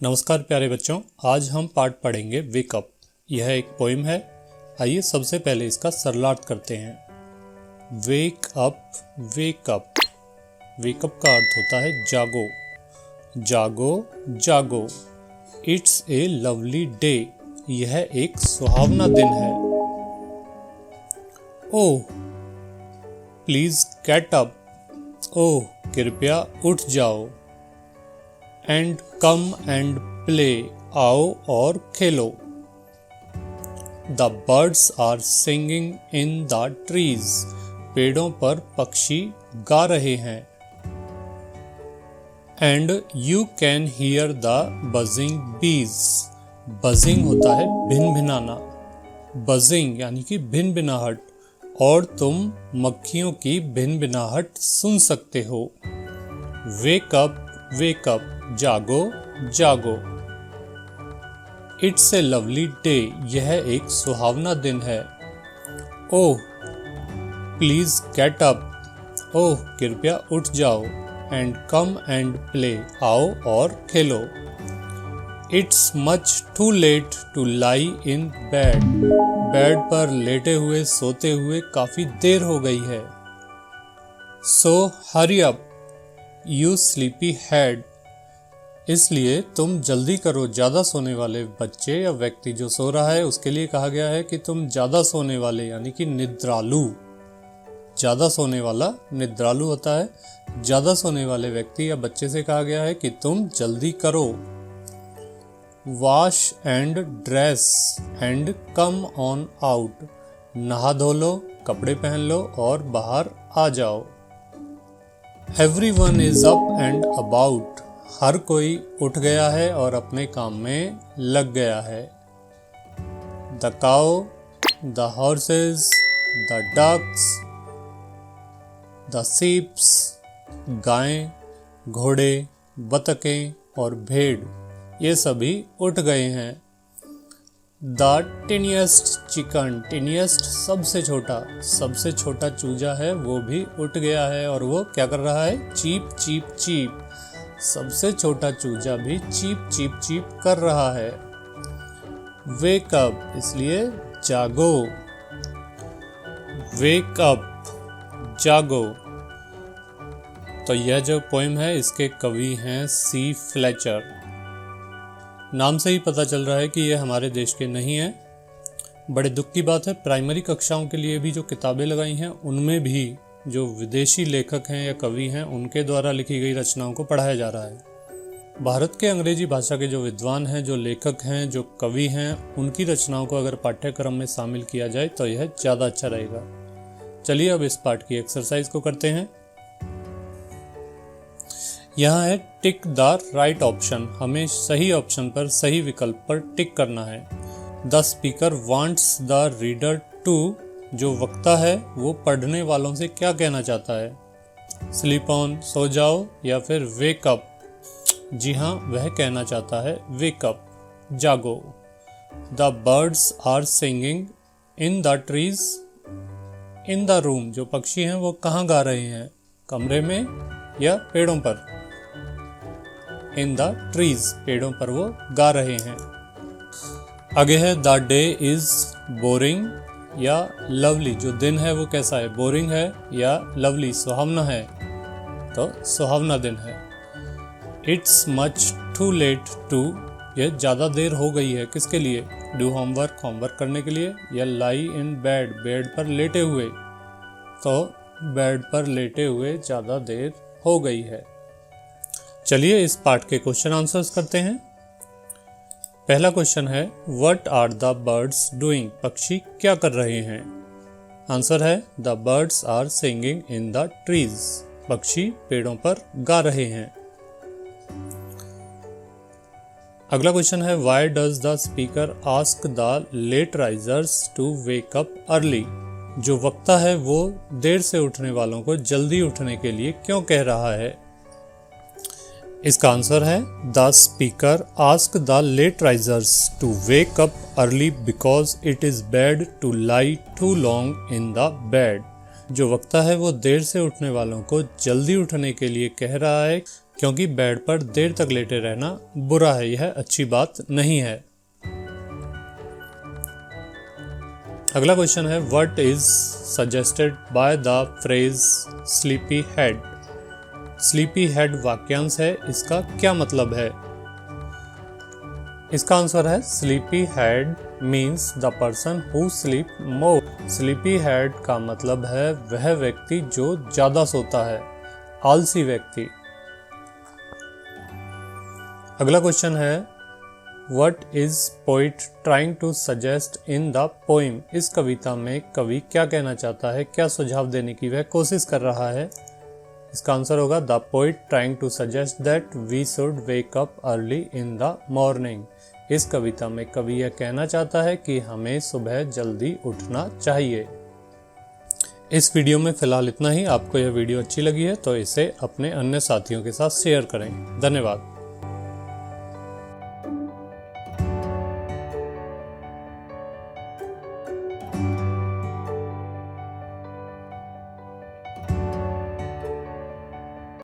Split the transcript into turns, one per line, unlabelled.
नमस्कार प्यारे बच्चों, आज हम पाठ पढ़ेंगे वेकअप। यह एक पोइम है। आइए सबसे पहले इसका सरलार्थ करते हैं। Wake up, wake up. वेकअप का अर्थ होता है जागो, जागो, जागो। इट्स ए लवली डे, यह एक सुहावना दिन है। ओह प्लीज गेट अप, ओह कृपया उठ जाओ। एंड कम एंड प्ले, आओ और खेलो। The birds are singing in the trees, पेड़ों पर पक्षी गा रहे हैं। And you can hear the buzzing bees, buzzing होता है भिनभिनाना, बजिंग यानी कि भिनभिनाहट, और तुम मक्खियों की भिनभिनाहट सुन सकते हो। वेक अप, वेक अप, जागो, जागो। इट्स ए लवली डे, यह एक सुहावना दिन है। ओह प्लीज गेट अप, ओह कृपया उठ जाओ। एंड कम एंड प्ले, आओ और खेलो। It's much too late to lie in bed, bed पर लेटे हुए सोते हुए काफी देर हो गई है। So hurry up you sleepy head, इसलिए तुम जल्दी करो। ज़्यादा सोने वाले बच्चे या व्यक्ति जो सो रहा है उसके लिए कहा गया है कि तुम ज़्यादा सोने वाले यानी कि निद्रालु। ज़्यादा सोने वाला निद्रालु होता है। ज़्यादा सोने वाले व्यक्ति या बच्चे से कहा गया है कि तुम जल्दी करो। Wash and dress and come on out, नहा धो लो, कपड़े पहन लो और बाहर आ जाओ। Everyone is up and about, हर कोई उठ गया है और अपने काम में लग गया है। The cow, the horses, the ducks, the sheeps, गायें, घोड़े, बतखें और भेड़, ये सभी उठ गए हैं। द टिनिएस्ट चिकन, टिनिएस्ट सबसे छोटा चूजा है, वो भी उठ गया है और वो क्या कर रहा है? Cheep cheep cheep. सबसे छोटा चूजा भी चीप चीप चीप कर रहा है। वेक अप, इसलिए जागो। वेक अप, जागो। तो यह जो पोएम है इसके कवि हैं सी फ्लेचर। नाम से ही पता चल रहा है कि यह हमारे देश के नहीं है। बड़े दुख की बात है, प्राइमरी कक्षाओं के लिए भी जो किताबें लगाई हैं उनमें भी जो विदेशी लेखक हैं या कवि हैं उनके द्वारा लिखी गई रचनाओं को पढ़ाया जा रहा है। भारत के अंग्रेजी भाषा के जो विद्वान हैं, जो लेखक हैं, जो कवि हैं, उनकी रचनाओं को अगर पाठ्यक्रम में शामिल किया जाए तो यह ज़्यादा अच्छा रहेगा। चलिए अब इस पाठ की एक्सरसाइज को करते हैं। यहाँ है टिक द राइट ऑप्शन, हमें सही ऑप्शन पर, सही विकल्प पर टिक करना है। The speaker wants the reader to, जो वक्ता है वो पढ़ने वालों से क्या कहना चाहता है? स्लीप ऑन, सो जाओ, या फिर वेक अप, जी हाँ वह कहना चाहता है वेक अप, जागो। The birds are singing in the trees, in the room, जो पक्षी हैं वो कहाँ गा रहे हैं? कमरे में या पेड़ों पर? इन द ट्रीज, पेड़ों पर वो गा रहे हैं। आगे है द डे इज बोरिंग या लवली, जो दिन है वो कैसा है? बोरिंग है या लवली, सुहावना है? तो सुहावना दिन है। It's much too late to, यह ज़्यादा देर हो गई है, किसके लिए? डू होमवर्क, होमवर्क करने के लिए, या लाई इन बेड, बेड पर लेटे हुए, तो बेड पर लेटे हुए ज़्यादा देर हो गई है। चलिए इस पाठ के क्वेश्चन आंसर्स करते हैं। पहला क्वेश्चन है what are the birds doing, पक्षी क्या कर रहे हैं? आंसर है the birds are singing in the trees, पक्षी पेड़ों पर गा रहे हैं। अगला क्वेश्चन है why does the speaker ask the late risers to wake up early, जो वक्ता है वो देर से उठने वालों को जल्दी उठने के लिए क्यों कह रहा है? इसका आंसर है the speaker ask the late risers to wake up early because it is bad to lie too long in the bed, जो वक्ता है वो देर से उठने वालों को जल्दी उठने के लिए कह रहा है क्योंकि बेड पर देर तक लेटे रहना बुरा है, यह अच्छी बात नहीं है। अगला क्वेश्चन है what is suggested by the phrase sleepy head. Sleepy head वाक्यांश है, इसका क्या मतलब है? इसका आंसर है sleepy head means the person who sleep more. Sleepy head का मतलब है वह व्यक्ति जो ज्यादा सोता है, आलसी व्यक्ति। अगला क्वेश्चन है what is poet trying to suggest in the poem. इस कविता में कवि क्या कहना चाहता है, क्या सुझाव देने की वह कोशिश कर रहा है? इसका आंसर होगा the poet trying to suggest that we should wake up early in the morning. इस कविता में कवि यह कहना चाहता है कि हमें सुबह जल्दी उठना चाहिए। इस वीडियो में फिलहाल इतना ही। आपको यह वीडियो अच्छी लगी है तो इसे अपने अन्य साथियों के साथ शेयर करें। धन्यवाद।